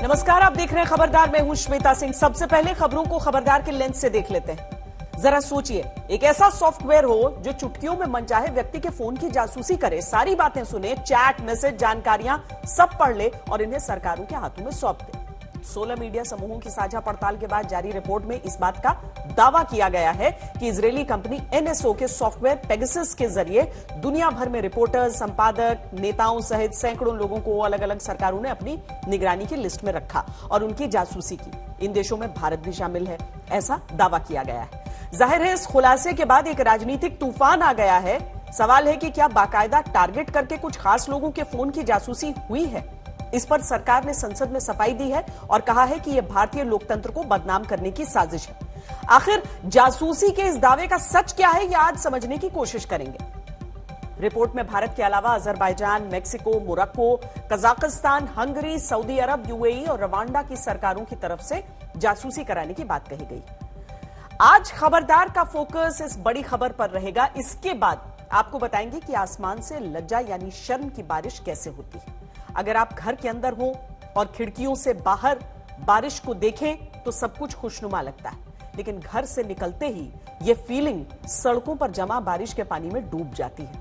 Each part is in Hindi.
नमस्कार, आप देख रहे हैं खबरदार। मैं हूं श्वेता सिंह। सबसे पहले खबरों को खबरदार के लेंस से देख लेते हैं। जरा सोचिए, एक ऐसा सॉफ्टवेयर हो जो चुटकियों में मनचाहे व्यक्ति के फोन की जासूसी करे, सारी बातें सुने, चैट, मैसेज, जानकारियां सब पढ़ ले और इन्हें सरकारों के हाथों में सौंप दे। 16 मीडिया समूहों की साझा पड़ताल के बाद जारी रिपोर्ट में इस बात का दावा किया गया है कि इजरायली कंपनी एनएसओ के सॉफ्टवेयर पेगासस के जरिए दुनिया भर में रिपोर्टर्स, संपादक, नेताओं सहित सैकड़ों लोगों को अलग अलग सरकारों ने अपनी निगरानी की लिस्ट में रखा और उनकी जासूसी की। इन देशों में भारत भी शामिल है, ऐसा दावा किया गया है। जाहिर है, इस खुलासे के बाद एक राजनीतिक तूफान आ गया है। सवाल है कि क्या बाकायदा टारगेट करके कुछ खास लोगों के फोन की जासूसी हुई है? इस पर सरकार ने संसद में सफाई दी है और कहा है कि यह भारतीय लोकतंत्र को बदनाम करने की साजिश है। आखिर जासूसी के इस दावे का सच क्या है, यह आज समझने की कोशिश करेंगे। रिपोर्ट में भारत के अलावा Azerbaijan, Mexico, Morocco, Kazakhstan, Hungary, Saudi Arab, UAE और रवांडा की सरकारों की तरफ से जासूसी कराने की बात कही गई। आज खबरदार का फोकस इस बड़ी खबर पर रहेगा। इसके बाद आपको बताएंगे कि आसमान से लज्जा यानी शर्म की बारिश कैसे होती है। अगर आप घर के अंदर हो और खिड़कियों से बाहर बारिश को देखें तो सब कुछ खुशनुमा लगता है, लेकिन घर से निकलते ही यह फीलिंग सड़कों पर जमा बारिश के पानी में डूब जाती है।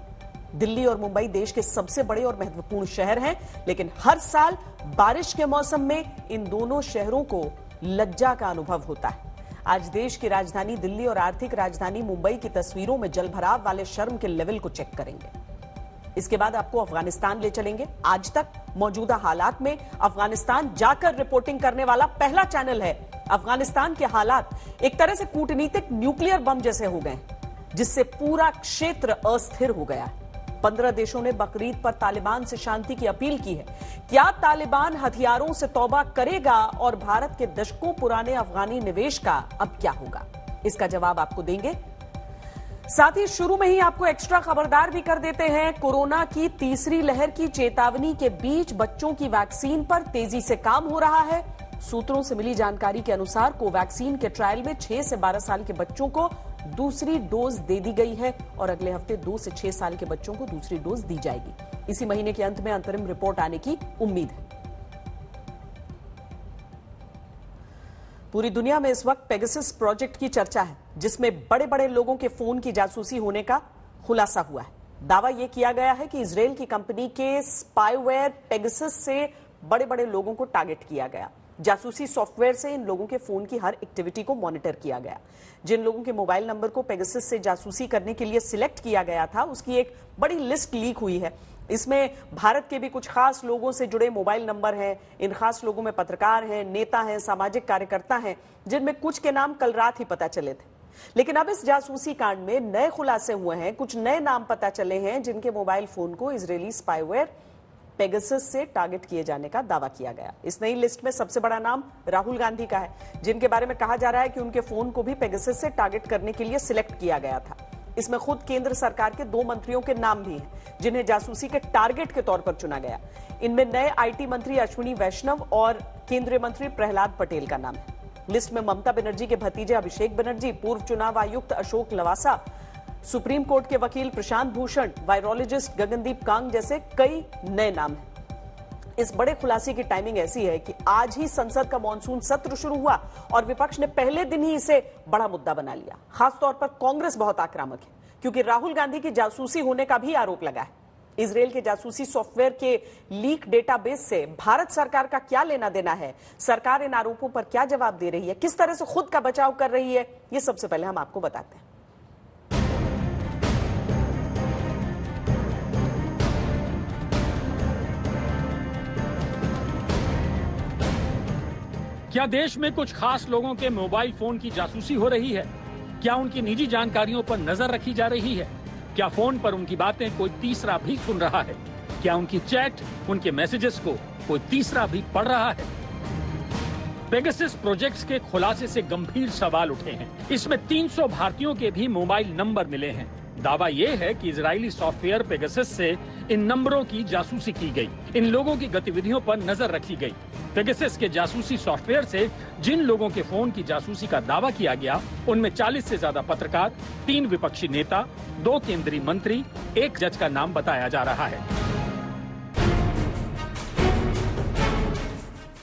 दिल्ली और मुंबई देश के सबसे बड़े और महत्वपूर्ण शहर हैं, लेकिन हर साल बारिश के मौसम में इन दोनों शहरों को लज्जा का अनुभव होता है। आज देश की राजधानी दिल्ली और आर्थिक राजधानी मुंबई की तस्वीरों में जलभराव वाले शर्म के लेवल को चेक करेंगे। इसके बाद आपको अफगानिस्तान ले चलेंगे। आज तक मौजूदा हालात में अफगानिस्तान जाकर रिपोर्टिंग करने वाला पहला चैनल है। अफगानिस्तान के हालात एक तरह से कूटनीतिक न्यूक्लियर बम जैसे हो गए, जिससे पूरा क्षेत्र अस्थिर हो गया है। 15 देशों ने बकरीद पर तालिबान से शांति की अपील की है। क्या तालिबान हथियारों से तौबा करेगा और भारत के दशकों पुराने अफगानी निवेश का अब क्या होगा? इसका जवाब आपको देंगे। साथ ही शुरू में ही आपको एक्स्ट्रा खबरदार भी कर देते हैं। कोरोना की तीसरी लहर की चेतावनी के बीच बच्चों की वैक्सीन पर तेजी से काम हो रहा है। सूत्रों से मिली जानकारी के अनुसार कोवैक्सीन के ट्रायल में 6 से 12 साल के बच्चों को दूसरी डोज दे दी गई है और अगले हफ्ते 2 से 6 साल के बच्चों को दूसरी डोज दी जाएगी। इसी महीने के अंत में अंतरिम रिपोर्ट आने की उम्मीद है। पूरी दुनिया में इस वक्त पेगासस प्रोजेक्ट की चर्चा है, जिसमें बड़े बड़े लोगों के फोन की जासूसी होने का खुलासा हुआ है। दावा यह किया गया है कि इजरायल की कंपनी के स्पाईवेयर पेगासस से बड़े बड़े लोगों को टारगेट किया गया। जासूसी सॉफ्टवेयर से इन लोगों के फोन की हर एक्टिविटी को मॉनिटर किया गया। जिन लोगों के मोबाइल नंबर को पेगासस से जासूसी करने के लिए सिलेक्ट किया गया था, उसकी एक बड़ी लिस्ट लीक हुई है। इसमें भारत के भी कुछ खास लोगों से जुड़े मोबाइल नंबर हैं। इन खास लोगों में पत्रकार हैं, नेता हैं, सामाजिक कार्यकर्ता हैं, जिनमें कुछ के नाम कल रात ही पता चले थे। लेकिन अब इस जासूसी कांड में नए खुलासे हुए हैं। कुछ नए नाम पता चले हैं जिनके मोबाइल फोन को इजरायली स्पाईवेयर पेगासस से टारगेट किए जाने का दावा किया गया। इस नई लिस्ट में सबसे बड़ा नाम राहुल गांधी का है, जिनके बारे में कहा जा रहा है कि उनके फोन को भी पेगासस से टारगेट करने के लिए सिलेक्ट किया गया था। इसमें खुद केंद्र सरकार के 2 मंत्रियों के नाम भी हैं, जिन्हें जासूसी के टारगेट के तौर पर चुना गया। इनमें नए आईटी मंत्री अश्विनी वैष्णव और केंद्रीय मंत्री प्रहलाद पटेल का नाम है। लिस्ट में ममता बनर्जी के भतीजे अभिषेक बनर्जी, पूर्व चुनाव आयुक्त अशोक लवासा, सुप्रीम कोर्ट के वकील प्रशांत भूषण, वायरोलॉजिस्ट गगनदीप कांग जैसे कई नए नाम हैं। इस बड़े खुलासे की टाइमिंग ऐसी है कि आज ही संसद का मॉनसून सत्र शुरू हुआ और विपक्ष ने पहले दिन ही इसे बड़ा मुद्दा बना लिया। खासतौर पर कांग्रेस बहुत आक्रामक है, क्योंकि राहुल गांधी की जासूसी होने का भी आरोप लगा है। इजरायल के जासूसी सॉफ्टवेयर के लीक डेटाबेस से भारत सरकार का क्या लेना देना है? सरकार इन आरोपों पर क्या जवाब दे रही है? किस तरह से खुद का बचाव कर रही है? ये सबसे पहले हम आपको बताते हैं। क्या देश में कुछ खास लोगों के मोबाइल फोन की जासूसी हो रही है? क्या उनकी निजी जानकारियों पर नजर रखी जा रही है? क्या फोन पर उनकी बातें कोई तीसरा भी सुन रहा है? क्या उनकी चैट, उनके मैसेजेस को कोई तीसरा भी पढ़ रहा है? पेगासस प्रोजेक्ट्स के खुलासे से गंभीर सवाल उठे हैं। इसमें 300 भारतीयों के भी मोबाइल नंबर मिले हैं। दावा यह है कि इजरायली सॉफ्टवेयर पेगासस से इन नंबरों की जासूसी की गई, इन लोगों की गतिविधियों पर नजर रखी गई। पेगासस के जासूसी सॉफ्टवेयर से जिन लोगों के फोन की जासूसी का दावा किया गया, उनमें 40 से ज्यादा पत्रकार, 3 विपक्षी नेता, 2 केंद्रीय मंत्री, 1 जज का नाम बताया जा रहा है।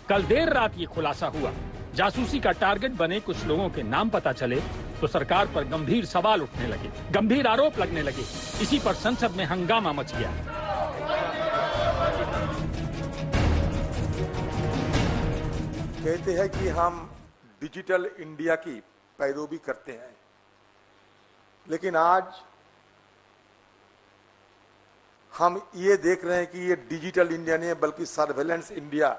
कल देर रात ये खुलासा हुआ। जासूसी का टारगेट बने कुछ लोगों के नाम पता चले तो सरकार पर गंभीर सवाल उठने लगे, गंभीर आरोप लगने लगे। इसी पर संसद में हंगामा मच गया। कहते हैं कि हम डिजिटल इंडिया की पैरवी करते हैं, लेकिन आज हम ये देख रहे हैं कि ये डिजिटल इंडिया नहीं है बल्कि सर्वेलेंस इंडिया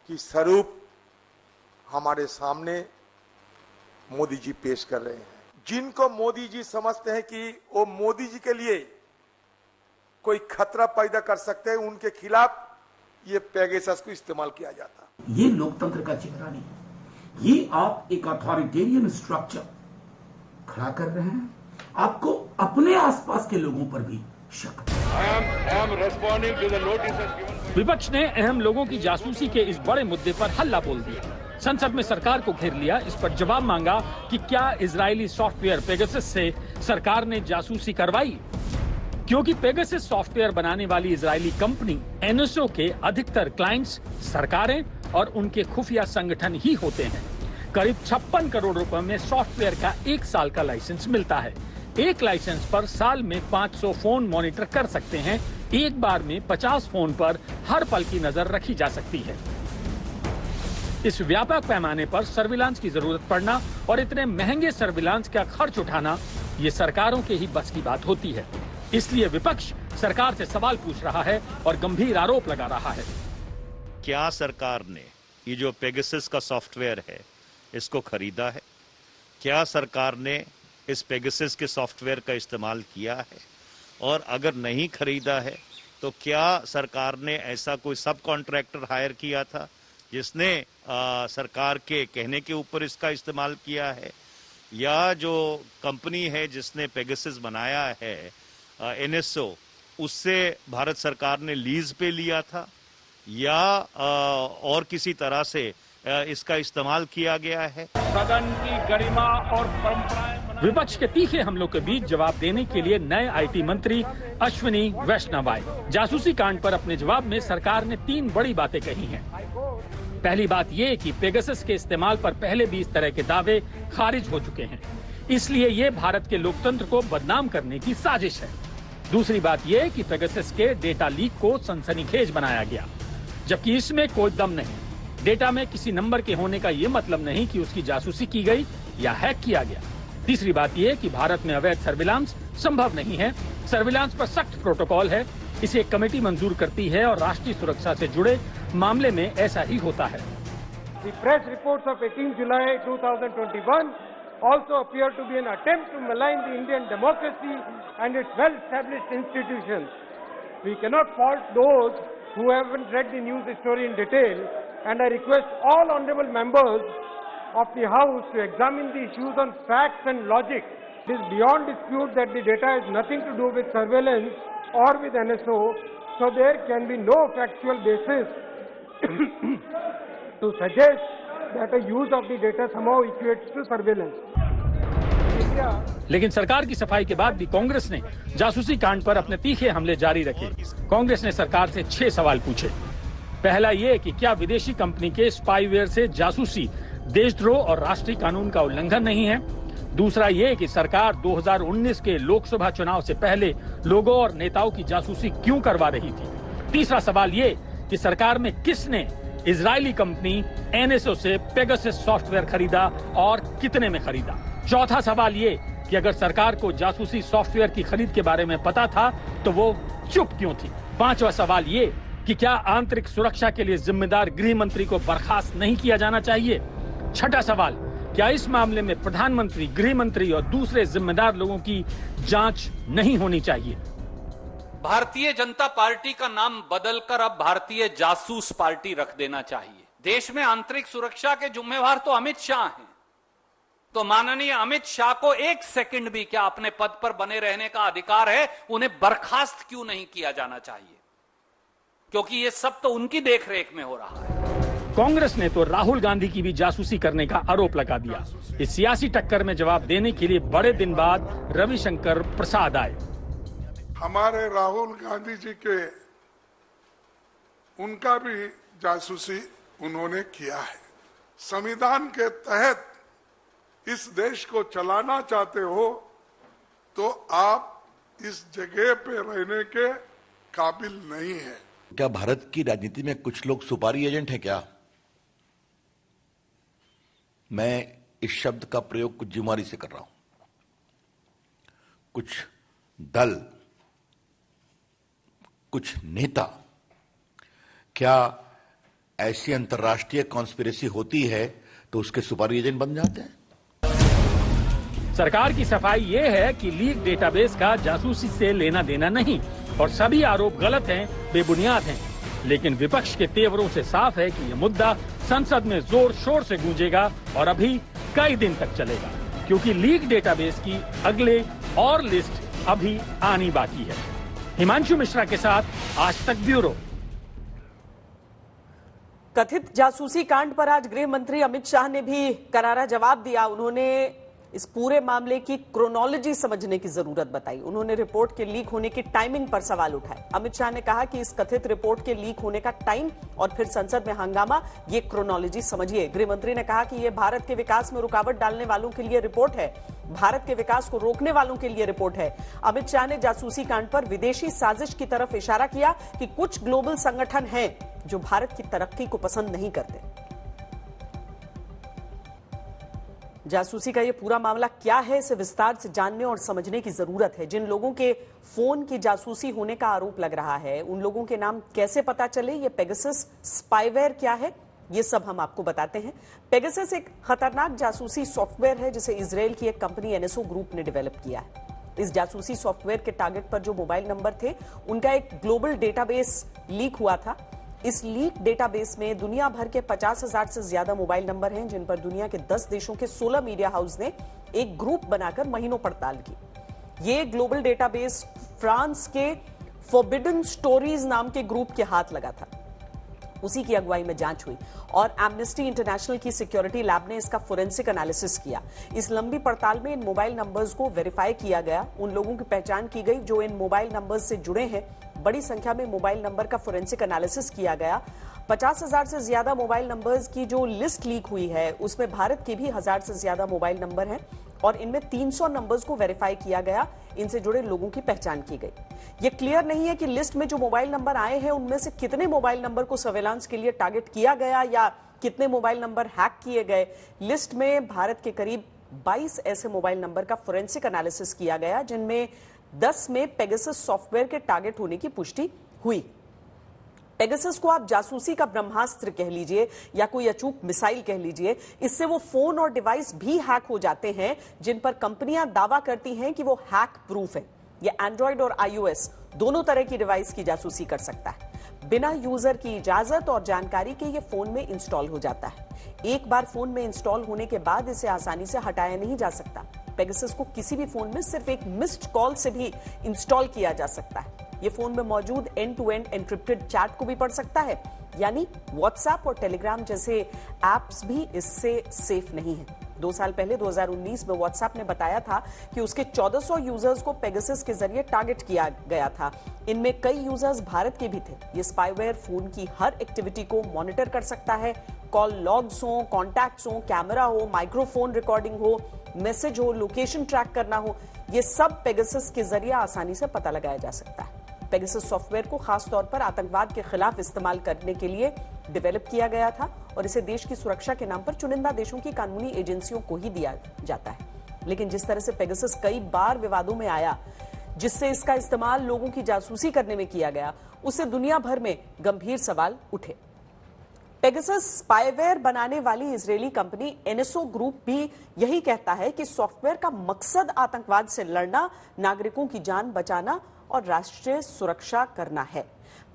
की स्वरूप हमारे सामने मोदी जी पेश कर रहे हैं। जिनको मोदी जी समझते हैं कि वो मोदी जी के लिए कोई खतरा पैदा कर सकते हैं, उनके खिलाफ ये पेगासस को इस्तेमाल किया जाता। ये लोकतंत्र का चेहरा नहीं, ये आप एक अथॉरिटेरियन स्ट्रक्चर खड़ा कर रहे हैं। आपको अपने आसपास के लोगों पर भी शक है। विपक्ष ने अहम लोगों की जासूसी के इस बड़े मुद्दे पर हल्ला बोल दिया। संसद में सरकार को घेर लिया। इस पर जवाब मांगा कि क्या इजरायली सॉफ्टवेयर पेगासस से सरकार ने जासूसी करवाई, क्योंकि पेगासस सॉफ्टवेयर बनाने वाली इजरायली कंपनी एनएसओ के अधिकतर क्लाइंट्स सरकारें और उनके खुफिया संगठन ही होते हैं। करीब 56 करोड़ रुपए में सॉफ्टवेयर का 1 साल का लाइसेंस मिलता है। एक लाइसेंस पर साल में 500 फोन मॉनिटर कर सकते हैं। एक बार में 50 फोन पर हर पल की नजर रखी जा सकती है। इस व्यापक पैमाने पर सर्विलांस की जरूरत पड़ना और इतने महंगे सर्विलांस का खर्च उठाना, ये सरकारों के ही बस की बात होती है। इसलिए विपक्ष सरकार से सवाल पूछ रहा है और गंभीर आरोप लगा रहा है। क्या सरकार ने ये जो पेगासस का सॉफ्टवेयर है इसको खरीदा है? क्या सरकार ने इस पेगासस के सॉफ्टवेयर का इस्तेमाल किया है? और अगर नहीं खरीदा है तो क्या सरकार ने ऐसा कोई सब कॉन्ट्रैक्टर हायर किया था जिसने सरकार के कहने के ऊपर इसका इस्तेमाल किया है? या जो कंपनी है जिसने पेगासस बनाया है एनएसओ, उससे भारत सरकार ने लीज पे लिया था या और किसी तरह से इसका इस्तेमाल किया गया है? सदन की गरिमा और परंपराएं। विपक्ष के तीखे हमलों के बीच जवाब देने के लिए नए आईटी मंत्री अश्विनी वैष्णव आए। जासूसी कांड पर अपने जवाब में सरकार ने 3 बड़ी बातें कही हैं। पहली बात ये कि पेगासस के इस्तेमाल पर पहले भी इस तरह के दावे खारिज हो चुके हैं, इसलिए ये भारत के लोकतंत्र को बदनाम करने की साजिश है। दूसरी बात ये कि पेगासस के डेटा लीक को सनसनीखेज बनाया गया, जबकि इसमें कोई दम नहीं। डेटा में किसी नंबर के होने का ये मतलब नहीं कि उसकी जासूसी की गई या हैक किया गया। तीसरी बात यह कि भारत में अवैध सर्विलांस संभव नहीं है। सर्विलांस पर सख्त प्रोटोकॉल है, इसे एक कमेटी मंजूर करती है और राष्ट्रीय सुरक्षा से जुड़े मामले में ऐसा ही होता है। The press reports of 18 July 2021 also appear to be an attempt to malign the Indian democracy and its well-established institutions. We cannot fault those who haven't read the news story in detail, and I request all honorable members of the House to examine the issues on facts and logic. It is beyond dispute that the data has nothing to do with surveillance or with NSO, so there can be no factual basis to suggest that a use of the data somehow equates to surveillance. लेकिन सरकार की सफाई के बाद भी कांग्रेस ने जासूसी कांड पर अपने तीखे हमले जारी रखे। कांग्रेस ने सरकार से 6 सवाल पूछे। पहला ये कि क्या विदेशी कंपनी के स्पाईवेयर से जासूसी देशद्रोह और राष्ट्रीय कानून का उल्लंघन नहीं है? दूसरा ये कि सरकार 2019 के लोकसभा चुनाव से पहले लोगों और नेताओं की जासूसी क्यों करवा रही थी? तीसरा सवाल ये कि सरकार में किसने इजरायली कंपनी एनएसओ से पेगासस सॉफ्टवेयर खरीदा और कितने में खरीदा? चौथा सवाल ये कि अगर सरकार को जासूसी सॉफ्टवेयर की खरीद के बारे में पता था तो वो चुप क्यों थी? पांचवा सवाल ये कि क्या आंतरिक सुरक्षा के लिए जिम्मेदार गृह मंत्री को बर्खास्त नहीं किया जाना चाहिए? छठा सवाल, क्या इस मामले में प्रधानमंत्री, गृह मंत्री और दूसरे जिम्मेदार लोगों की जांच नहीं होनी चाहिए? भारतीय जनता पार्टी का नाम बदलकर अब भारतीय जासूस पार्टी रख देना चाहिए। देश में आंतरिक सुरक्षा के जिम्मेवार तो अमित शाह हैं, तो माननीय अमित शाह को 1 सेकंड भी क्या अपने पद पर बने रहने का अधिकार है? उन्हें बर्खास्त क्यों नहीं किया जाना चाहिए? क्योंकि ये सब तो उनकी देखरेख में हो रहा है। कांग्रेस ने तो राहुल गांधी की भी जासूसी करने का आरोप लगा दिया। इस सियासी टक्कर में जवाब देने के लिए बड़े दिन बाद रविशंकर प्रसाद आए। हमारे राहुल गांधी जी के उनका भी जासूसी उन्होंने किया है। संविधान के तहत इस देश को चलाना चाहते हो तो आप इस जगह पे रहने के काबिल नहीं है। क्या भारत की राजनीति में कुछ लोग सुपारी एजेंट हैं क्या? मैं इस शब्द का प्रयोग कुछ जिम्मेदारी से कर रहा हूं। कुछ दल, कुछ नेता, क्या ऐसी अंतर्राष्ट्रीय कॉन्स्पिरेसी होती है तो उसके सुपारी एजेंट बन जाते हैं? सरकार की सफाई ये है कि लीक डेटाबेस का जासूसी से लेना देना नहीं और सभी आरोप गलत हैं, बेबुनियाद हैं। लेकिन विपक्ष के तेवरों से साफ है कि यह मुद्दा संसद में जोर शोर से गूंजेगा और अभी कई दिन तक चलेगा, क्योंकि लीक डेटाबेस की अगले और लिस्ट अभी आनी बाकी है। हिमांशु मिश्रा के साथ आज तक ब्यूरो। कथित जासूसी कांड पर आज गृह मंत्री अमित शाह ने भी करारा जवाब दिया। उन्होंने इस पूरे मामले की क्रोनोलॉजी समझने की जरूरत बताई। उन्होंने रिपोर्ट के लीक होने की टाइमिंग पर सवाल उठाए। अमित शाह ने कहा कि इस कथित रिपोर्ट के लीक होने का टाइम और फिर संसद में हंगामा, ये क्रोनोलॉजी समझिए। गृह मंत्री ने कहा कि यह भारत के विकास में रुकावट डालने वालों के लिए रिपोर्ट है, भारत के विकास को रोकने वालों के लिए रिपोर्ट है। अमित शाह ने जासूसी कांड पर विदेशी साजिश की तरफ इशारा किया कि कुछ ग्लोबल संगठन हैं जो भारत की तरक्की को पसंद नहीं करते। जासूसी का ये पूरा मामला क्या है, इसे विस्तार से जानने और समझने की जरूरत है। जिन लोगों के फोन की जासूसी होने का आरोप लग रहा है, उन लोगों के नाम कैसे पता चले, ये पेगासस स्पाईवेयर क्या है, ये सब हम आपको बताते हैं। पेगासस एक खतरनाक जासूसी सॉफ्टवेयर है जिसे इजराइल की एक कंपनी एनएसओ ग्रुप ने डेवलप किया है। इस जासूसी सॉफ्टवेयर के टारगेट पर जो मोबाइल नंबर थे, उनका एक ग्लोबल डेटाबेस लीक हुआ था। इस लीक डेटाबेस में दुनिया भर के 50,000 से ज्यादा मोबाइल नंबर हैं, जिन पर दुनिया के 10 देशों के 16 मीडिया हाउस ने एक ग्रुप बनाकर महीनों पड़ताल की। ये ग्लोबल डेटाबेस फ्रांस के फॉरबिडन स्टोरीज नाम के ग्रुप के हाथ लगा था। उसी की अगुवाई में जांच हुई और एमनेस्टी इंटरनेशनल की सिक्योरिटी लैब ने इसका फोरेंसिक एनालिसिस किया। इस लंबी पड़ताल में इन मोबाइल नंबर्स को वेरीफाई किया गया, उन लोगों की पहचान की गई जो इन मोबाइल नंबर्स से जुड़े हैं। बड़ी संख्या में मोबाइल नंबर का फोरेंसिक एनालिसिस किया गया। 50,000 से ज्यादा मोबाइल नंबर्स की जो लिस्ट लीक हुई है, उसमें भारत के भी 1000 से ज्यादा मोबाइल नंबर हैं और इनमें 300 नंबर्स को वेरीफाई किया गया। इनसे जुड़े लोगों की पहचान की गई। ये क्लियर नहीं है कि लिस्ट में जो मोबाइल नंबर आए हैं, उनमें से कितने मोबाइल नंबर को सर्वेलांस के लिए टारगेट किया गया या कितने मोबाइल नंबर हैक किए गए। लिस्ट में भारत के करीब 22 ऐसे मोबाइल नंबर का फोरेंसिक एनालिसिस किया गया, जिनमें 10 में पेगासस सॉफ्टवेयर के टारगेट होने की पुष्टि हुई। पेगासस को आप जासूसी का ब्रह्मास्त्र कह लीजिए या कोई अचूक मिसाइल कह लीजिए। इससे वो फोन और डिवाइस भी हैक हो जाते हैं जिन पर कंपनियां दावा करती हैं कि वो हैक प्रूफ है। ये एंड्रॉइड और iOS दोनों तरह की डिवाइस की जासूसी कर सकता है। बिना यूजर की इजाजत और जानकारी के ये फोन में इंस्टॉल हो जाता है। एक बार फोन में इंस्टॉल होने के बाद इसे आसानी से हटाया नहीं जा सकता। पेगासस को किसी भी फोन में सिर्फ एक मिस्ड कॉल से भी इंस्टॉल किया जा सकता है। ये फोन में मौजूद end to end encrypted chat को भी पढ़ सकता है, यानी व्हाट्सएप और टेलीग्राम जैसे एप्स भी इससे सेफ नहीं है। 2 साल पहले 2019 में व्हाट्सएप ने बताया था कि उसके 1400 यूजर्स को पेगासस के जरिए टारगेट किया गया था। इनमें कई यूजर्स भारत के भी थे। ये स्पाईवेयर फोन की हर एक्टिविटी को मॉनिटर कर सकता है। कॉल लॉग्स हो, कॉन्टैक्ट्स हो, कैमरा हो, माइक्रोफोन रिकॉर्डिंग हो, मैसेज हो, लोकेशन ट्रैक करना हो, ये सब पेगासस के जरिए आसानी से पता लगाया जा सकता है। पेगासस सॉफ्टवेयर को खास तौर पर आतंकवाद के खिलाफ इस्तेमाल करने के लिए डेवलप किया गया था और इसे देश की सुरक्षा के नाम पर चुनिंदा देशों की कानूनी एजेंसियों को ही दिया जाता है। लेकिन जिस तरह से पेगासस कई बार विवादों में आया, जिससे इसका इस्तेमाल लोगों की जासूसी करने में किया गया, उससे दुनिया भर में गंभीर सवाल उठे। पेगासस स्पाईवेयर बनाने वाली इजरायली कंपनी एनएसओ ग्रुप भी यही कहता है कि सॉफ्टवेयर का मकसद आतंकवाद से लड़ना, नागरिकों की जान बचाना और राष्ट्रीय सुरक्षा करना है।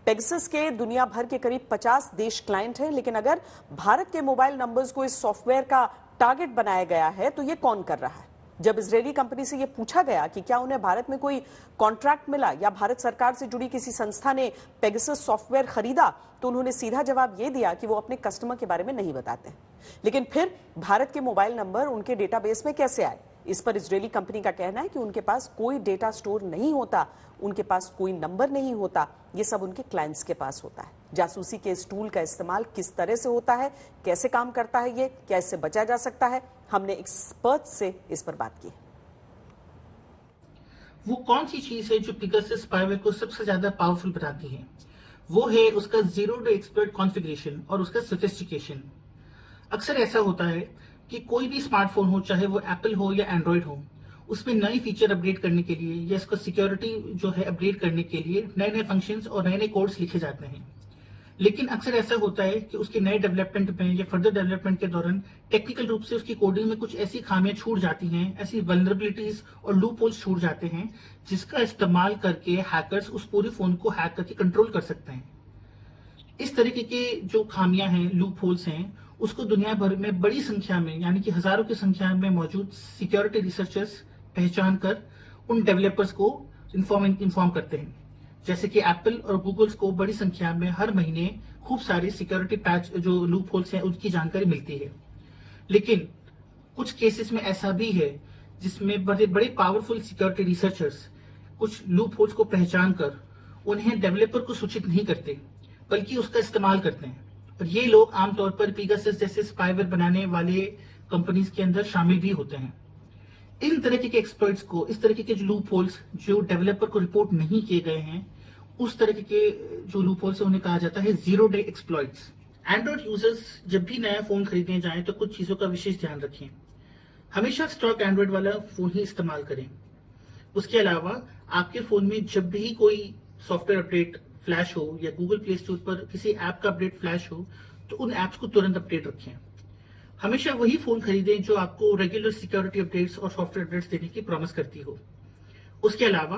पेगासस के दुनिया भर के करीब 50 देश क्लाइंट हैं, लेकिन अगर भारत के मोबाइल नंबर्स को इस सॉफ्टवेयर का टारगेट बनाया गया है तो ये कौन कर रहा है? जब इजरायली कंपनी से यह पूछा गया कि क्या उन्हें भारत में कोई कॉन्ट्रैक्ट मिला या भारत सरकार से जुड़ी किसी संस्था ने पेगासस सॉफ्टवेयर खरीदा, तो उन्होंने सीधा जवाब यह दिया कि वो अपने कस्टमर के बारे में नहीं बताते। लेकिन फिर भारत के मोबाइल नंबर उनके डेटाबेस में कैसे आए? इस पर इजरायली कंपनी का कहना है कि उनके पास कोई डेटा स्टोर नहीं होता, उनके पास कोई नंबर नहीं होता, ये सब उनके क्लाइंट्स के पास होता है। जासूसी के इस टूल का इस्तेमाल किस तरह से होता है, कैसे काम करता है ये, क्या इससे बचा जा सकता है, हमने एक्सपर्ट से इस पर बात की। वो कौन सी चीज है जो पेगासस स्पाईवेयर को सबसे ज्यादा पावरफुल बनाती है? वो है उसका जीरो डे एक्सपर्ट कॉन्फ़िगरेशन और उसका सोफिस्टिकेशन। अक्सर ऐसा होता है कि कोई भी स्मार्टफोन हो, चाहे वो एप्पल हो या एंड्रॉइड हो, उसमें नई फीचर अपडेट करने के लिए या इसका सिक्योरिटी जो है अपडेट करने के लिए नए नए फंक्शंस और नए नए कोड्स लिखे जाते हैं। लेकिन अक्सर ऐसा होता है कि उसके नए डेवलपमेंट में या फर्दर डेवलपमेंट के दौरान टेक्निकल रूप से उसकी कोडिंग में कुछ ऐसी खामियां छूट जाती हैं, ऐसी वल्नरेबिलिटीज और लूप होल्स छूट जाते हैं, जिसका इस्तेमाल करके हैकर्स उस पूरे फोन को हैक करके कंट्रोल कर सकते हैं। इस तरीके के जो खामियां हैं, लूप होल्स हैं, उसको दुनिया भर में बड़ी संख्या में यानी कि हजारों की संख्या में मौजूद सिक्योरिटी रिसर्चर्स पहचान कर उन डेवलपर्स को इन्फॉर्म करते हैं। जैसे कि एप्पल और गूगल्स को बड़ी संख्या में हर महीने खूब सारे सिक्योरिटी पैच जो लूप होल्स हैं उनकी जानकारी मिलती है। लेकिन कुछ केसेस में ऐसा भी है जिसमें बड़े बड़े पावरफुल सिक्योरिटी रिसर्चर्स कुछ लूप होल्स को पहचान कर उन्हें डेवलपर को सूचित नहीं करते, बल्कि उसका इस्तेमाल करते हैं। और ये लोग आमतौर पर पेगासस जैसे स्पाईवेयर बनाने वाले कंपनीज के अंदर शामिल भी होते हैं। इन तरह के एक्सपर्ट्स को इस तरह के जो लूप होल्स जो डेवलपर को रिपोर्ट नहीं किए गए हैं, उस तरह के जो लूप होल्स उन्हें कहा जाता है zero day exploits. Android users जब भी नया फोन खरीदने जाएं तो कुछ चीजों का विशेष ध्यान रखें। हमेशा स्टॉक एंड्रॉइड वाला फोन ही इस्तेमाल करें। उसके अलावा आपके फोन में जब भी कोई सॉफ्टवेयर अपडेट फ्लैश हो या गूगल प्ले स्टोर पर किसी ऐप का अपडेट फ्लैश हो तो उन ऐप्स को तुरंत अपडेट रखें। हमेशा वही फोन खरीदें जो आपको रेगुलर सिक्योरिटी अपडेट्स और सॉफ्टवेयर अपडेट्स देने की प्रॉमिस करती हो। उसके अलावा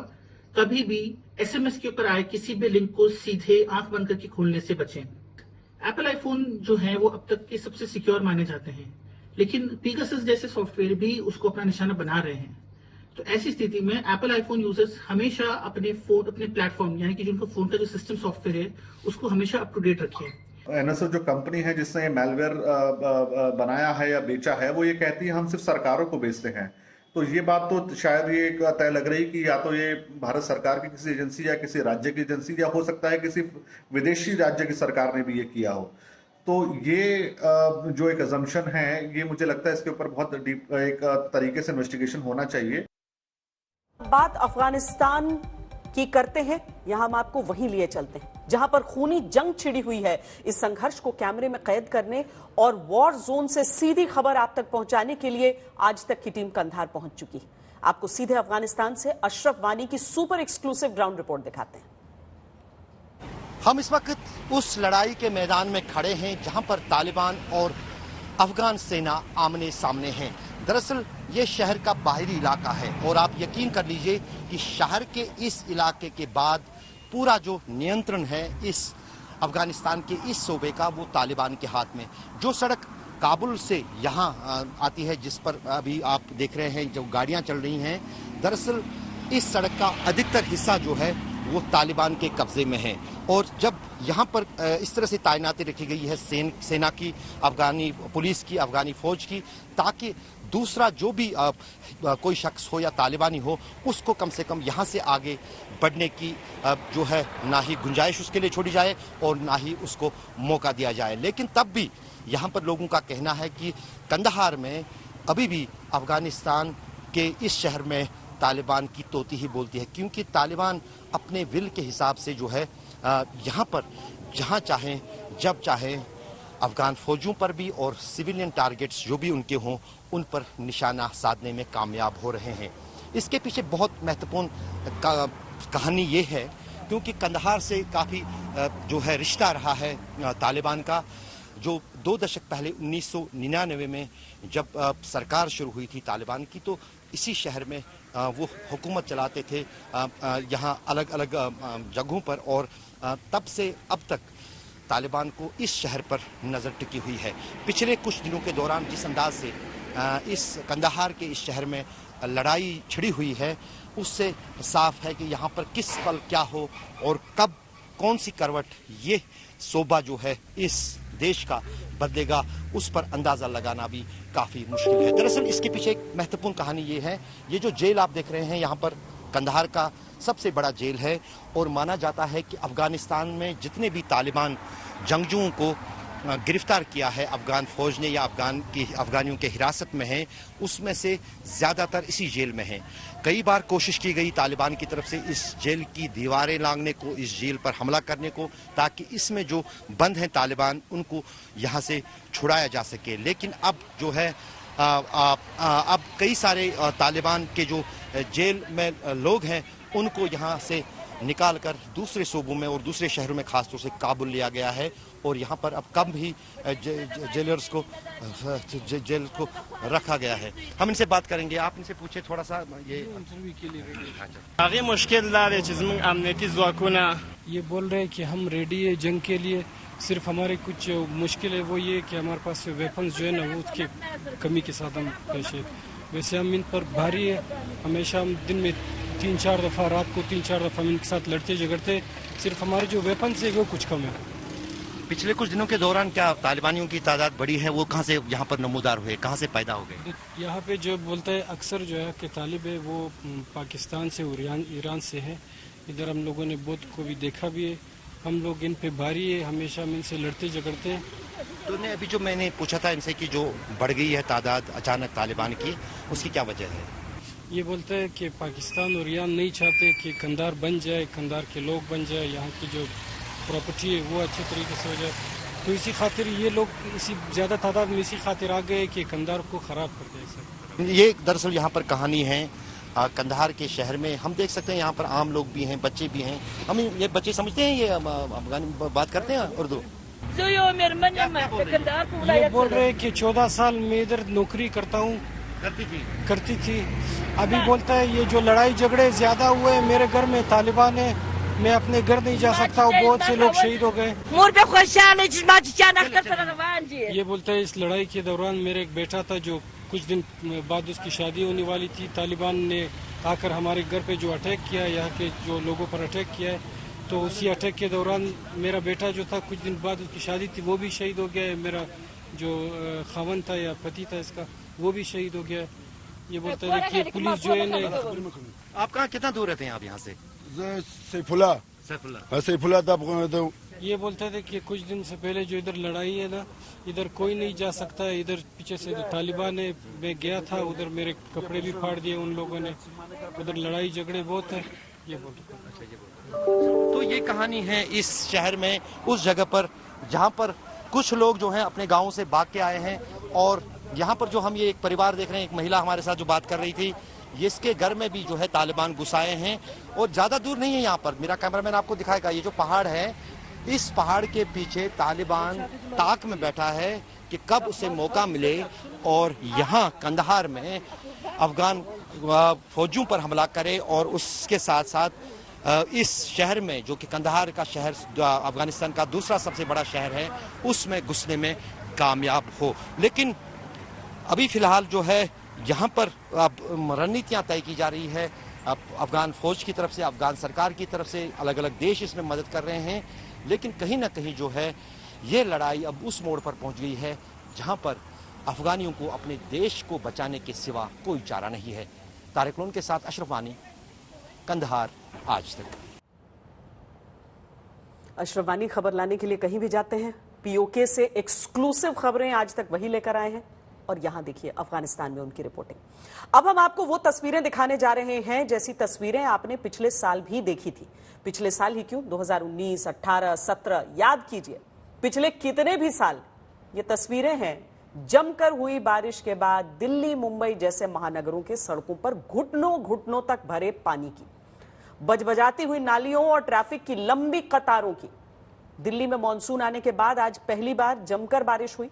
कभी भी एसएमएस के ऊपर आए किसी भी लिंक को सीधे आंख बंद करके खोलने से बचें। एप्पल आईफोन जो है वो अब तक के सबसे सिक्योर माने जाते हैं, लेकिन पेगासस जैसे सॉफ्टवेयर भी उसको अपना निशाना बना रहे हैं। तो ऐसी स्थिति में एप्पल आईफोन यूजर्स हमेशा अपने प्लेटफॉर्म यानी कि जो उनका फोन का जो सिस्टम सॉफ्टवेयर है उसको हमेशा अप टू डेट रखें। एनएसओ जो कंपनी है जिसने मैलवेयर बनाया है या बेचा है, वो ये कहती है हम सिर्फ सरकारों को बेचते हैं। तो ये बात तो शायद ये तय लग रही कि या तो ये भारत सरकार की किसी एजेंसी या किसी राज्य की एजेंसी या हो सकता है किसी विदेशी राज्य की सरकार ने भी ये किया हो। तो ये जो एक अजम्पशन है, ये मुझे लगता है इसके ऊपर बहुत डीप एक तरीके से इन्वेस्टिगेशन होना चाहिए। बात अफगानिस्तान की करते हैं, यहां हम आपको वहीं लिए चलते हैं जहां पर खूनी जंग छिड़ी हुई है। इस संघर्ष को कैमरे में कैद करने और वॉर जोन से सीधी खबर आप तक पहुंचाने के लिए आज तक की टीम कंधार पहुंच चुकी। आपको सीधे अफगानिस्तान से अशरफ वानी की सुपर एक्सक्लूसिव ग्राउंड रिपोर्ट दिखाते हैं। हम इस वक्त उस लड़ाई के मैदान में खड़े हैं जहां पर तालिबान और अफगान सेना आमने सामने हैं। दरअसल ये शहर का बाहरी इलाका है और आप यकीन कर लीजिए कि शहर के इस इलाके के बाद पूरा जो नियंत्रण है इस अफगानिस्तान के इस सूबे का वो तालिबान के हाथ में। जो सड़क काबुल से यहाँ आती है, जिस पर अभी आप देख रहे हैं जो गाड़ियाँ चल रही हैं, दरअसल इस सड़क का अधिकतर हिस्सा जो है वो तालिबान के कब्जे में है। और जब यहाँ पर इस तरह से तैनाती रखी गई है सेना की, अफगानी पुलिस की, अफगानी फौज की, ताकि दूसरा जो भी कोई शख्स हो या तालिबानी हो उसको कम से कम यहाँ से आगे बढ़ने की जो है ना ही गुंजाइश उसके लिए छोड़ी जाए और ना ही उसको मौका दिया जाए। लेकिन तब भी यहाँ पर लोगों का कहना है कि कंदहार में अभी भी अफगानिस्तान के इस शहर में तालिबान की तोती ही बोलती है, क्योंकि तालिबान अपने विल के हिसाब से जो है यहाँ पर जहाँ चाहें जब चाहें अफगान फौजियों पर भी और सिविलियन टारगेट्स जो भी उनके हों उन पर निशाना साधने में कामयाब हो रहे हैं। इसके पीछे बहुत महत्वपूर्ण कहानी ये है क्योंकि कंदहार से काफ़ी जो है रिश्ता रहा है तालिबान का। जो 2 दशक पहले 1999 में जब सरकार शुरू हुई थी तालिबान की, तो इसी शहर में वो हुकूमत चलाते थे यहाँ अलग अलग जगहों पर, और तब से अब तक तालिबान को इस शहर पर नज़र टिकी हुई है। पिछले कुछ दिनों के दौरान जिस अंदाज से इस कंदहार के इस शहर में लड़ाई छिड़ी हुई है, उससे साफ है कि यहाँ पर किस पल क्या हो और कब कौन सी करवट ये सोबा जो है इस देश का बदलेगा, उस पर अंदाजा लगाना भी काफ़ी मुश्किल है। दरअसल इसके पीछे एक महत्वपूर्ण कहानी ये है, ये जो जेल आप देख रहे हैं यहाँ पर कंधार का सबसे बड़ा जेल है और माना जाता है कि अफगानिस्तान में जितने भी तालिबान जंगजुओं को गिरफ्तार किया है अफगान फौज ने या अफगानियों के हिरासत में है, उसमें से ज़्यादातर इसी जेल में है। कई बार कोशिश की गई तालिबान की तरफ से इस जेल की दीवारें लांघने को, इस जेल पर हमला करने को, ताकि इसमें जो बंद हैं तालिबान उनको यहाँ से छुड़ाया जा सके। लेकिन अब जो है अब कई सारे तालिबान के जो जेल में लोग हैं उनको यहाँ से निकालकर दूसरे सूबों में और दूसरे शहरों में खासतौर से काबुल लिया गया है और यहाँ पर अब कम ही जेलर्स को जेल को रखा गया है। हम इनसे बात करेंगे, आप इनसे पूछे थोड़ा सा ये आगे मुश्किल अमनती ज़वाकुना ये बोल रहे हैं कि हम रेडी है जंग के लिए, सिर्फ हमारे कुछ मुश्किल है वो ये कि हमारे पास वेपन्स जो है ना वो उसके कमी के साथ हम पेश है। वैसे हम इन पर भारी है, हमेशा हम दिन में 3-4 दफ़ा, रात को 3-4 दफ़ा इनके साथ लड़ते झगड़ते, सिर्फ हमारे जो वेपन्स है वो कुछ कम है। पिछले कुछ दिनों के दौरान क्या तालिबानियों की तादाद बढ़ी है? वो कहाँ से यहाँ पर नमूदार हुए, कहाँ से पैदा हो गए? यहाँ पे जो बोलते हैं अक्सर जो है कि तालिब है वो पाकिस्तान से और ईरान से है। इधर हम लोगों ने बहुत को भी देखा भी है, हम लोग इन पे भारी है, हमेशा हम इनसे लड़ते झगड़ते हैं। तो ने अभी जो मैंने पूछा था इनसे कि जो बढ़ गई है तादाद अचानक तालिबान की, उसकी क्या वजह है? ये बोलते हैं कि पाकिस्तान और ईरान नहीं चाहते कि कंधार बन जाए, कंधार के लोग बन जाए, यहाँ की जो प्रॉपर्टी है वो अच्छे तरीके से हो जाए। तो इसी खातिर ये लोग इसी ज़्यादा तादाद में इसी खातिर आ गए कि कंधार को ख़राब कर दिया सर। ये दरअसल यहाँ पर कहानी है कंधार के शहर में। हम देख सकते हैं यहाँ पर आम लोग भी हैं, बच्चे भी हैं। हम ये बच्चे समझते हैं, ये अफगानी बात करते हैं उर्दू। ये बोल रहे हैं कि 14 साल में इधर नौकरी करती थी। अभी बोलता है ये जो लड़ाई झगड़े ज्यादा हुए मेरे घर में तालिबान है, मैं अपने घर नहीं जा सकता हूँ, बहुत से लोग शहीद हो गए। ये बोलता है इस लड़ाई के दौरान मेरा एक बेटा था जो कुछ दिन बाद उसकी शादी होने वाली थी, तालिबान ने आकर हमारे घर पे जो अटैक किया, यहाँ के जो लोगों पर अटैक किया है, तो उसी अटैक के दौरान मेरा बेटा जो था कुछ दिन बाद उसकी शादी थी वो भी शहीद हो गया है, मेरा जो खावन था या पति था इसका वो भी शहीद हो गया। ये बोलता है कि पुलिस जो है ना। आप कहाँ कितना दूर रहते हैं आप यहाँ से? सैफुल्ला था। ये बोलते थे कि कुछ दिन से पहले जो इधर लड़ाई है ना, इधर कोई नहीं जा सकता है, इधर पीछे से तालिबान है। मैं गया था उधर, मेरे कपड़े भी फाड़ दिए उन लोगों ने, उधर लड़ाई झगड़े बहुत है। ये तो ये कहानी है इस शहर में, उस जगह पर जहाँ पर कुछ लोग जो हैं अपने गाँव से भाग के आए हैं। और यहाँ पर जो हम ये एक परिवार देख रहे हैं, एक महिला हमारे साथ जो बात कर रही थी, इसके घर में भी जो है तालिबान घुसाए हैं और ज्यादा दूर नहीं है यहाँ पर। मेरा कैमरामैन आपको दिखाएगा, ये जो पहाड़ है, इस पहाड़ के पीछे तालिबान ताक में बैठा है कि कब उसे मौका मिले और यहाँ कंधार में अफगान फौजियों पर हमला करे और उसके साथ साथ इस शहर में जो कि कंधार का शहर अफगानिस्तान का दूसरा सबसे बड़ा शहर है, उसमें घुसने में कामयाब हो। लेकिन अभी फिलहाल जो है यहाँ पर रणनीतियाँ तय की जा रही है अफगान फौज की तरफ से, अफगान सरकार की तरफ से। अलग अलग देश इसमें मदद कर रहे हैं, लेकिन कहीं ना कहीं जो है ये लड़ाई अब उस मोड़ पर पहुंच गई है जहां पर अफगानियों को अपने देश को बचाने के सिवा कोई चारा नहीं है। तारिक लोन के साथ अशरफ वानी, कंधार, आज तक। अशरफ वानी खबर लाने के लिए कहीं भी जाते हैं, पीओके से एक्सक्लूसिव खबरें आज तक वही लेकर आए हैं। और यहां देखिए अफगानिस्तान में उनकी रिपोर्टिंग। अब हम आपको वो तस्वीरें दिखाने जा रहे हैं जैसी तस्वीरें आपने पिछले साल भी देखी थी। पिछले साल ही क्यों, 2019, 18, 17 याद कीजिए, पिछले कितने भी साल ये तस्वीरें हैं जमकर हुई बारिश के बाद दिल्ली, मुंबई जैसे महानगरों के सड़कों पर घुटनों घुटनों तक भरे पानी की, बजबजाती हुई नालियों और ट्रैफिक की लंबी कतारों की। दिल्ली में मानसून आने के बाद आज पहली बार जमकर बारिश हुई।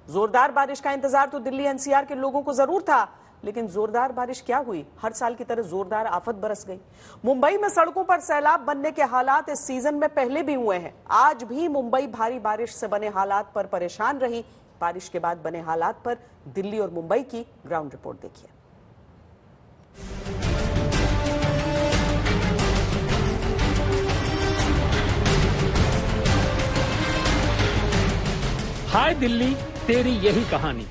जोरदार बारिश का इंतजार तो दिल्ली एनसीआर के लोगों को जरूर था, लेकिन जोरदार बारिश क्या हुई, हर साल की तरह जोरदार आफत बरस गई। मुंबई में सड़कों पर सैलाब बनने के हालात इस सीजन में पहले भी हुए हैं। आज भी मुंबई भारी बारिश से बने हालात पर परेशान रही। बारिश के बाद बने हालात पर दिल्ली और मुंबई की ग्राउंड रिपोर्ट देखिए। हाय दिल्ली, तेरी यही कहानी,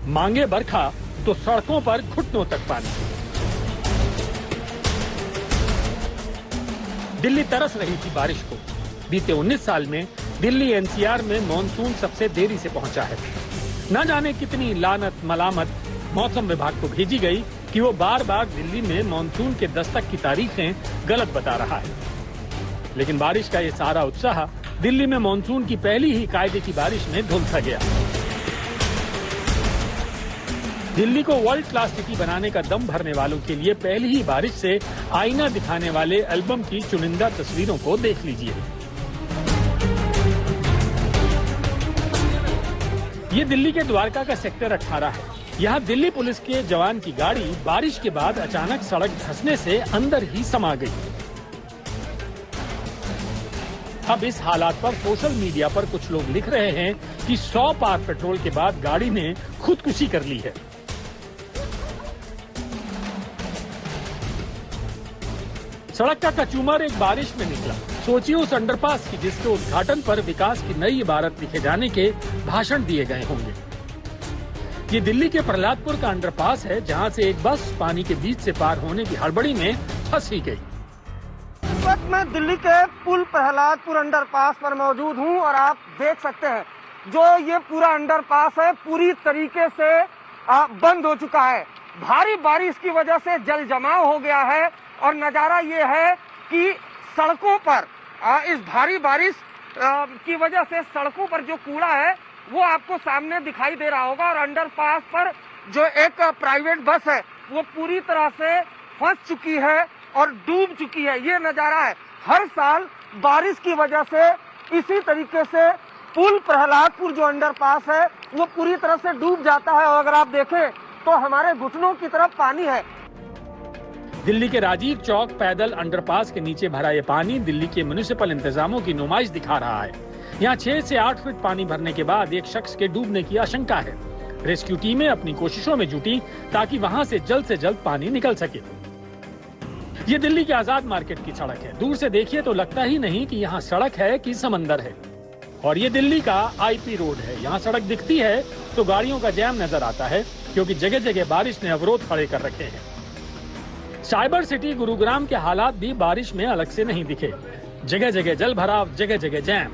मांगे बरखा तो सड़कों पर घुटनों तक पानी। दिल्ली तरस रही थी बारिश को। बीते 19 साल में दिल्ली एनसीआर में मॉनसून सबसे देरी से पहुंचा है। न जाने कितनी लानत मलामत मौसम विभाग को भेजी गई कि वो बार बार दिल्ली में मॉनसून के दस्तक की तारीखें गलत बता रहा है। लेकिन बारिश का ये सारा उत्साह दिल्ली में मॉनसून की पहली ही कायदे की बारिश में धुल सा गया। दिल्ली को वर्ल्ड क्लास सिटी बनाने का दम भरने वालों के लिए पहली ही बारिश से आईना दिखाने वाले एल्बम की चुनिंदा तस्वीरों को देख लीजिए। ये दिल्ली के द्वारका का सेक्टर 18 है। यहाँ दिल्ली पुलिस के जवान की गाड़ी बारिश के बाद अचानक सड़क धंसने से अंदर ही समा गई। अब इस हालात पर सोशल मीडिया पर कुछ लोग लिख रहे हैं कि 100 पार पेट्रोल के बाद गाड़ी ने खुदकुशी कर ली है। सड़क का कचूमर एक बारिश में निकला। सोचिए उस अंडरपास की जिसके उद्घाटन पर विकास की नई इबारत लिखे जाने के भाषण दिए गए होंगे। ये दिल्ली के प्रहलादपुर का अंडरपास है, जहां से एक बस पानी के बीच से पार होने की हड़बड़ी में फंस ही गई। इस वक्त मैं दिल्ली के पुल प्रहलादपुर अंडरपास पर मौजूद हूं और आप देख सकते हैं जो ये पूरा अंडरपास है पूरी तरीके से बंद हो चुका है। भारी बारिश की वजह से जल जमाव हो गया है और नजारा ये है कि सड़कों पर इस भारी बारिश की वजह से सड़कों पर जो कूड़ा है वो आपको सामने दिखाई दे रहा होगा और अंडरपास पर जो एक प्राइवेट बस है वो पूरी तरह से फंस चुकी है और डूब चुकी है। ये नजारा है। हर साल बारिश की वजह से इसी तरीके से पुल प्रहलादपुर जो अंडरपास है वो पूरी तरह से डूब जाता है और अगर आप देखें तो हमारे घुटनों की तरफ पानी है। दिल्ली के राजीव चौक पैदल अंडरपास के नीचे भरा ये पानी दिल्ली के म्युनिसिपल इंतजामों की नुमाइश दिखा रहा है। यहाँ 6 से 8 फीट पानी भरने के बाद एक शख्स के डूबने की आशंका है। रेस्क्यू टीमें अपनी कोशिशों में जुटी ताकि वहाँ से जल्द पानी निकल सके। ये दिल्ली के आजाद मार्केट की सड़क है। दूर से देखिए तो लगता ही नहीं कि यहाँ सड़क है कि समंदर है। और ये दिल्ली का आईपी रोड है। यहाँ सड़क दिखती है तो गाड़ियों का जैम नजर आता है क्योंकि जगह जगह बारिश ने अवरोध खड़े कर रखे हैं। साइबर सिटी गुरुग्राम के हालात भी बारिश में अलग से नहीं दिखे। जगह जगह जल भराव, जगह जगह जैम।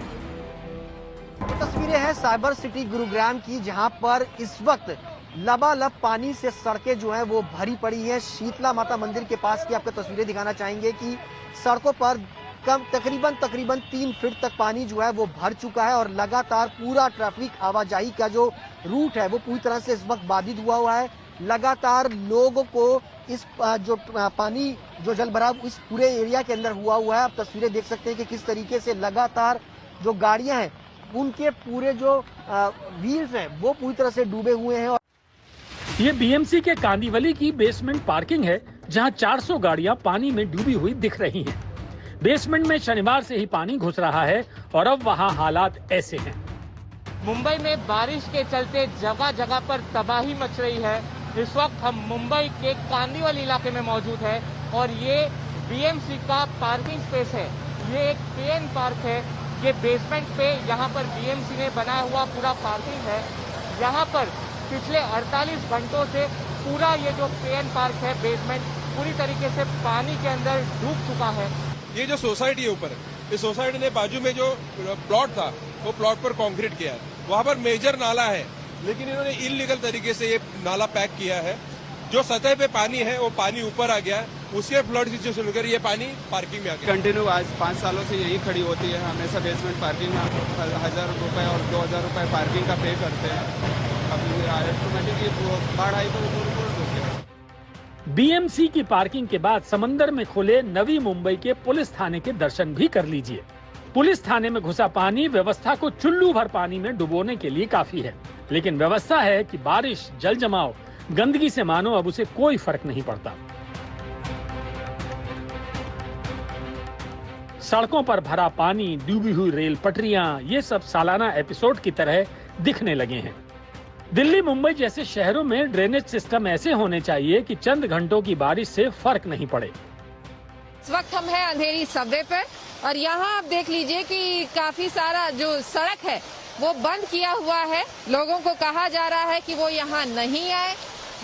तस्वीरें हैं साइबर सिटी गुरुग्राम की, जहां पर इस वक्त लबालब पानी से सड़कें जो हैं वो भरी पड़ी हैं। शीतला माता मंदिर के पास की आपको तस्वीरें दिखाना चाहेंगे कि सड़कों पर तकरीबन 3 फीट तक पानी जो है वो भर चुका है और लगातार पूरा ट्रैफिक आवाजाही का जो रूट है वो पूरी तरह से इस वक्त बाधित हुआ है। लगातार लोगों को इस जो पानी जो जल भराव इस पूरे एरिया के अंदर हुआ है। आप तस्वीरें देख सकते हैं कि किस तरीके से लगातार जो गाड़ियां हैं उनके पूरे जो व्हील्स हैं वो पूरी तरह से डूबे हुए हैं। ये बीएमसी के कांदीवली की बेसमेंट पार्किंग है, जहां 400 गाड़ियां पानी में डूबी हुई दिख रही हैं। बेसमेंट में शनिवार से ही पानी घुस रहा है और अब वहां हालात ऐसे हैं। मुंबई में बारिश के चलते जगह जगह पर तबाही मच रही है। इस वक्त हम मुंबई के कांदीवली इलाके में मौजूद है और ये बीएमसी का पार्किंग स्पेस है। ये एक पेन पार्क है। ये बेसमेंट पे यहाँ पर बीएमसी ने बनाया हुआ पूरा पार्किंग है। यहाँ पर पिछले 48 घंटों से पूरा ये जो पेन पार्क है बेसमेंट पूरी तरीके से पानी के अंदर डूब चुका है। ये जो सोसाइटी है ऊपर, इस सोसाइटी ने बाजू में जो प्लॉट था वो प्लॉट पर कंक्रीट किया है। वहाँ पर मेजर नाला है लेकिन इन्होंने इलीगल तरीके से ये नाला पैक किया है। जो सतह पे पानी है वो पानी ऊपर आ गया है। उसके फ्लड सिचुएशन होकर ये पानी पार्किंग में आ गया। कंटिन्यू आज 5 सालों से यही खड़ी होती है। हमेशा बेसमेंट पार्किंग में 1000 रुपए और 2000 रुपए पार्किंग का पे करते हैं। बाढ़ आई तो बीएमसी की पार्किंग के बाद समंदर में खुले नवी मुंबई के पुलिस थाने के दर्शन भी कर लीजिए। पुलिस थाने में घुसा पानी व्यवस्था को चुल्लू भर पानी में डुबोने के लिए काफी है, लेकिन व्यवस्था है कि बारिश, जल जमाव, गंदगी से मानो अब उसे कोई फर्क नहीं पड़ता। सड़कों पर भरा पानी, डूबी हुई रेल पटरियां, ये सब सालाना एपिसोड की तरह दिखने लगे हैं। दिल्ली, मुंबई जैसे शहरों में ड्रेनेज सिस्टम ऐसे होने चाहिए कि चंद घंटों की बारिश से फर्क नहीं पड़े। इस वक्त हम हैं अंधेरी सबवे पर और यहाँ आप देख लीजिए कि काफी सारा जो सड़क है वो बंद किया हुआ है। लोगों को कहा जा रहा है कि वो यहाँ नहीं आए।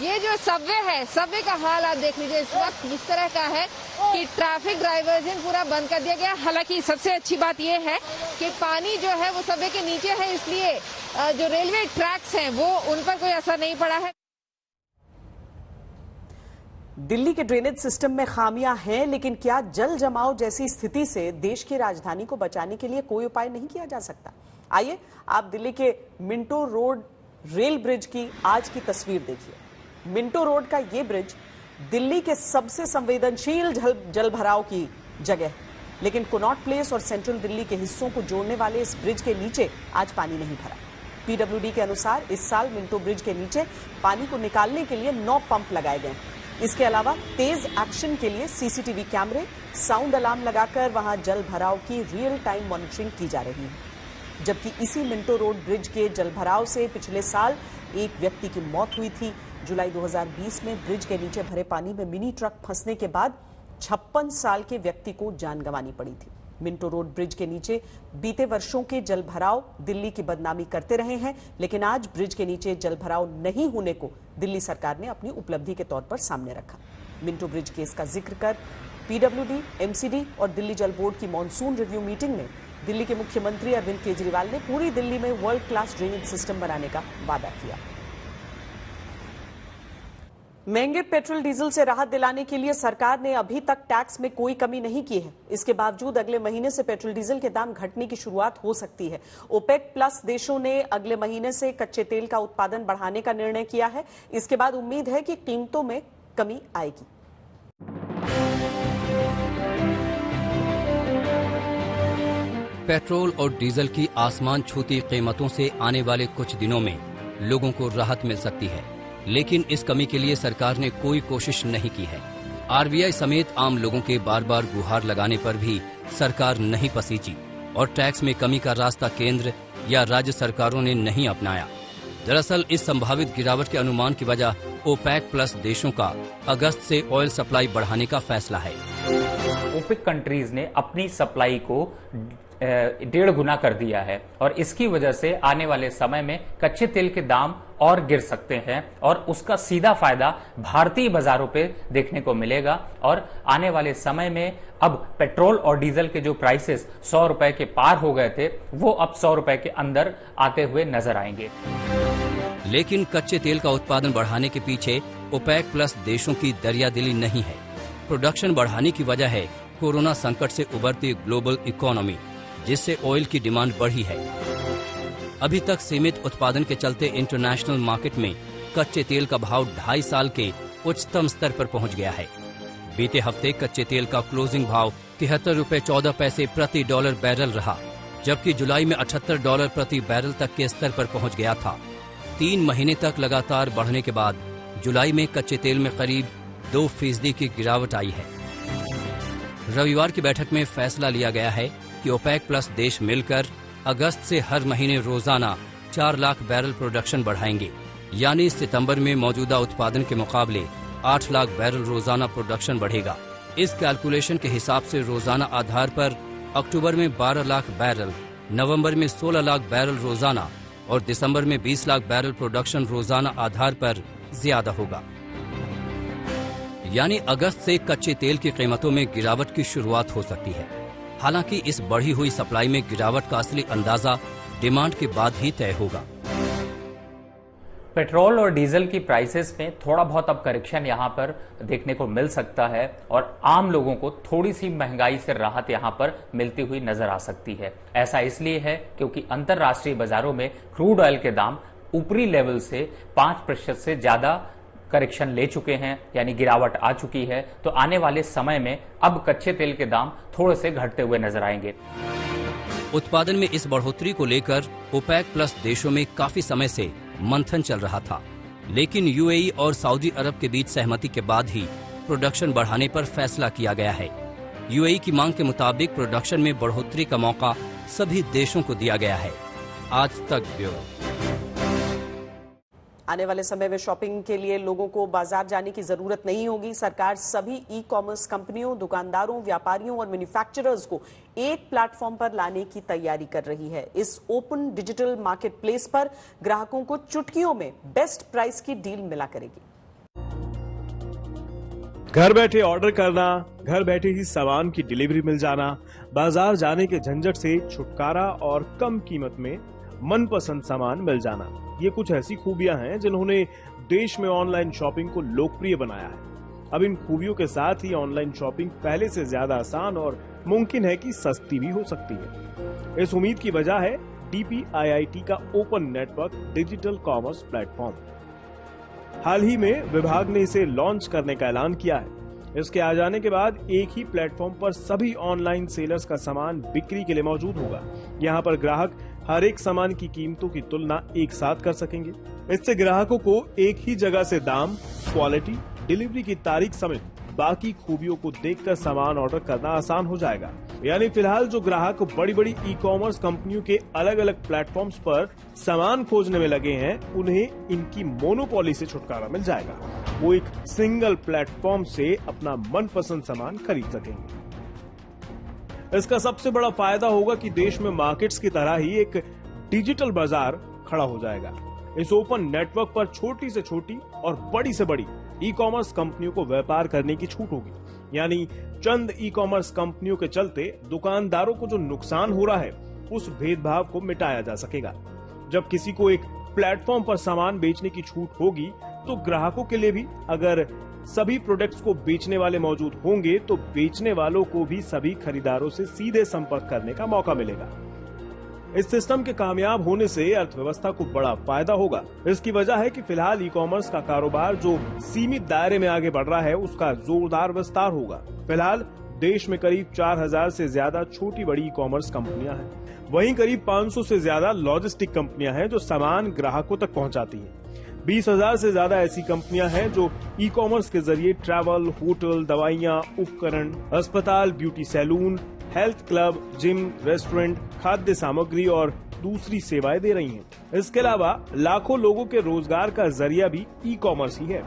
ये जो सबवे है, सबवे का हाल आप देख लीजिए इस वक्त इस तरह का है कि ट्रैफिक डाइवर्जन पूरा बंद कर दिया गया। हालांकि सबसे अच्छी बात ये है कि पानी जो है वो सबवे के नीचे है, इसलिए जो रेलवे ट्रैक्स हैं वो उन पर कोई असर नहीं पड़ा है। दिल्ली के ड्रेनेज सिस्टम में खामियां हैं, लेकिन क्या जल जमाव जैसी स्थिति से देश की राजधानी को बचाने के लिए कोई उपाय नहीं किया जा सकता? आइए आप दिल्ली के मिंटो रोड रेल ब्रिज की आज की तस्वीर देखिए। मिंटो रोड का ये ब्रिज दिल्ली के सबसे संवेदनशील जलभराव की जगह है, लेकिन कनॉट प्लेस और सेंट्रल दिल्ली के हिस्सों को जोड़ने वाले इस ब्रिज के नीचे आज पानी नहीं भरा। पीडब्ल्यूडी के अनुसार इस साल मिंटो ब्रिज के नीचे पानी को निकालने के लिए 9 पंप लगाए गए। इसके अलावा तेज एक्शन के लिए सीसीटीवी कैमरे, साउंड अलार्म लगाकर वहां जल भराव की रियल टाइम मॉनिटरिंग की जा रही है। जबकि इसी मिंटो रोड ब्रिज के जलभराव से पिछले साल एक व्यक्ति की मौत हुई थी। जुलाई 2020 में ब्रिज के नीचे भरे पानी में मिनी ट्रक फंसने के बाद 56 साल के व्यक्ति को जान गंवानी पड़ी थी। मिंटो रोड ब्रिज के नीचे बीते वर्षों के जलभराव दिल्ली की बदनामी करते रहे हैं, लेकिन आज ब्रिज के नीचे जलभराव नहीं होने को दिल्ली सरकार ने अपनी उपलब्धि के तौर पर सामने रखा। मिंटो ब्रिज केस का जिक्र कर पीडब्ल्यूडी, एमसीडी और दिल्ली जल बोर्ड की मॉनसून रिव्यू मीटिंग में दिल्ली के मुख्यमंत्री अरविंद केजरीवाल ने पूरी दिल्ली में वर्ल्ड क्लास ड्रेनेज सिस्टम बनाने का वादा किया। महंगे पेट्रोल डीजल से राहत दिलाने के लिए सरकार ने अभी तक टैक्स में कोई कमी नहीं की है। इसके बावजूद अगले महीने से पेट्रोल डीजल के दाम घटने की शुरुआत हो सकती है। ओपेक प्लस देशों ने अगले महीने से कच्चे तेल का उत्पादन बढ़ाने का निर्णय किया है। इसके बाद उम्मीद है कि कीमतों में कमी आएगी। पेट्रोल और डीजल की आसमान छूती कीमतों से आने वाले कुछ दिनों में लोगों को राहत मिल सकती है, लेकिन इस कमी के लिए सरकार ने कोई कोशिश नहीं की है। आरबीआई समेत आम लोगों के बार बार गुहार लगाने पर भी सरकार नहीं पसीची और टैक्स में कमी का रास्ता केंद्र या राज्य सरकारों ने नहीं अपनाया। दरअसल इस संभावित गिरावट के अनुमान की वजह ओपेक प्लस देशों का अगस्त से ऑयल सप्लाई बढ़ाने का फैसला है। ओपेक कंट्रीज ने अपनी सप्लाई को 1.5 गुना कर दिया है और इसकी वजह से आने वाले समय में कच्चे तेल के दाम और गिर सकते हैं और उसका सीधा फायदा भारतीय बाजारों पे देखने को मिलेगा। और आने वाले समय में अब पेट्रोल और डीजल के जो प्राइसेस 100 रुपए के पार हो गए थे, वो अब 100 रुपए के अंदर आते हुए नजर आएंगे। लेकिन कच्चे तेल का उत्पादन बढ़ाने के पीछे ओपेक प्लस देशों की दरियादिली नहीं है। प्रोडक्शन बढ़ाने की वजह है कोरोना संकट से उभरती ग्लोबल इकोनॉमी, जिससे ऑयल की डिमांड बढ़ी है। अभी तक सीमित उत्पादन के चलते इंटरनेशनल मार्केट में कच्चे तेल का भाव 2.5 साल के उच्चतम स्तर पर पहुंच गया है। बीते हफ्ते कच्चे तेल का क्लोजिंग भाव 73 रुपए 14 पैसे प्रति डॉलर बैरल रहा, जबकि जुलाई में $78 प्रति बैरल तक के स्तर पर पहुंच गया था। 3 महीने तक लगातार बढ़ने के बाद जुलाई में कच्चे तेल में करीब 2% की गिरावट आई है। रविवार की बैठक में फैसला लिया गया है कि ओपेक प्लस देश मिलकर अगस्त से हर महीने रोजाना 4 लाख बैरल प्रोडक्शन बढ़ाएंगे, यानी सितंबर में मौजूदा उत्पादन के मुकाबले 8 लाख बैरल रोजाना प्रोडक्शन बढ़ेगा। इस कैलकुलेशन के हिसाब से रोजाना आधार पर अक्टूबर में 12 लाख बैरल, नवंबर में 16 लाख बैरल रोजाना और दिसंबर में 20 लाख बैरल प्रोडक्शन रोजाना आधार पर ज्यादा होगा। यानी अगस्त से कच्चे तेल की कीमतों में गिरावट की शुरुआत हो सकती है। हालांकि इस बढ़ी हुई सप्लाई में गिरावट का असली अंदाजा डिमांड के बाद ही तय होगा। पेट्रोल और डीजल की प्राइसेस में थोड़ा बहुत अब करेक्शन यहां पर देखने को मिल सकता है और आम लोगों को थोड़ी सी महंगाई से राहत यहां पर मिलती हुई नजर आ सकती है। ऐसा इसलिए है क्योंकि अंतर्राष्ट्रीय बाजारों में क्रूड ऑयल के दाम ऊपरी लेवल से 5% से ज्यादा करेक्शन ले चुके हैं, यानी गिरावट आ चुकी है। तो आने वाले समय में अब कच्चे तेल के दाम थोड़े से घटते हुए नजर आएंगे। उत्पादन में इस बढ़ोतरी को लेकर ओपेक प्लस देशों में काफी समय से मंथन चल रहा था, लेकिन यूएई और सऊदी अरब के बीच सहमति के बाद ही प्रोडक्शन बढ़ाने पर फैसला किया गया है। यूएई की मांग के मुताबिक प्रोडक्शन में बढ़ोतरी का मौका सभी देशों को दिया गया है। आज तक ब्यूरो। आने वाले समय में शॉपिंग के लिए लोगों को बाजार जाने की जरूरत नहीं होगी। सरकार सभी ई कॉमर्स कंपनियों, दुकानदारों, व्यापारियों और मैन्युफैक्चरर्स को एक प्लेटफॉर्म पर लाने की तैयारी कर रही है। इस ओपन डिजिटल मार्केट प्लेस पर ग्राहकों को चुटकियों में बेस्ट प्राइस की डील मिला करेगी। घर बैठे ऑर्डर करना, घर बैठे ही सामान की डिलीवरी मिल जाना, बाजार जाने के झंझट से छुटकारा और कम कीमत में मनपसंद सामान मिल जाना, ये कुछ ऐसी खूबियां हैं जिन्होंने देश में ऑनलाइन शॉपिंग को लोकप्रिय बनाया है। अब इन खूबियों के साथ ही ऑनलाइन शॉपिंग पहले से ज्यादा आसान और मुमकिन है कि सस्ती भी हो सकती है। इस उम्मीद की वजह है DPIIT का open network digital commerce platform. हाल ही में विभाग ने इसे लॉन्च करने का ऐलान किया है। इसके आ जाने के बाद एक ही प्लेटफॉर्म पर सभी ऑनलाइन सेलर्स का सामान बिक्री के लिए मौजूद होगा। यहाँ पर ग्राहक हर एक सामान की कीमतों की तुलना एक साथ कर सकेंगे। इससे ग्राहकों को एक ही जगह से दाम, क्वालिटी, डिलीवरी की तारीख समेत बाकी खूबियों को देखकर सामान ऑर्डर करना आसान हो जाएगा। यानी फिलहाल जो ग्राहक बड़ी बड़ी ई-कॉमर्स कंपनियों के अलग अलग प्लेटफॉर्म्स पर सामान खोजने में लगे हैं, उन्हें इनकी मोनोपोली से छुटकारा मिल जाएगा। वो एक सिंगल प्लेटफॉर्म से अपना मनपसंद सामान खरीद सकेंगे। इसका सबसे बड़ा फायदा होगा कि देश में मार्केट्स की तरह ही एक डिजिटल बाजार खड़ा हो जाएगा। इस ओपन नेटवर्क पर छोटी से छोटी और बड़ी से बड़ी ई-कॉमर्स कंपनियों को व्यापार करने की छूट होगी। यानी चंद ई-कॉमर्स कंपनियों के चलते दुकानदारों को जो नुकसान हो रहा है, उस भेदभाव को मिटाया जा सकेगा। जब किसी को एक प्लेटफॉर्म पर सामान बेचने की छूट होगी, तो ग्राहकों के लिए भी अगर सभी प्रोडक्ट्स को बेचने वाले मौजूद होंगे, तो बेचने वालों को भी सभी खरीदारों से सीधे संपर्क करने का मौका मिलेगा। इस सिस्टम के कामयाब होने से अर्थव्यवस्था को बड़ा फायदा होगा। इसकी वजह है कि फिलहाल ई-कॉमर्स का कारोबार जो सीमित दायरे में आगे बढ़ रहा है, उसका जोरदार विस्तार होगा। फिलहाल देश में करीब 4000 से ज्यादा छोटी बड़ी ई-कॉमर्स कंपनियां हैं। वहीं करीब 500 से ज्यादा लॉजिस्टिक कंपनियां हैं जो सामान ग्राहकों तक पहुंचाती हैं। 20,000 से ज्यादा ऐसी कंपनियां हैं जो ई-कॉमर्स के जरिए ट्रैवल, होटल, दवाइयां, उपकरण, अस्पताल, beauty salon, health club, gym, restaurant, खाद्य सामग्री और दूसरी सेवाएं दे रही हैं। इसके अलावा लाखों लोगों के रोजगार का जरिया भी ई-कॉमर्स ही है।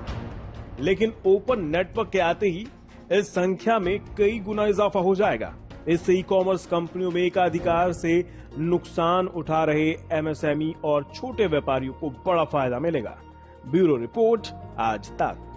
लेकिन ओपन नेटवर्क के आते ही इस संख्या में कई गुना इजाफा हो जाएगा। इससे ई-कॉमर्स कंपनियों में एकाधिकार से नुकसान उठा रहे MSME और छोटे व्यापारियों को बड़ा फायदा मिलेगा। ब्यूरो रिपोर्ट, आज तक।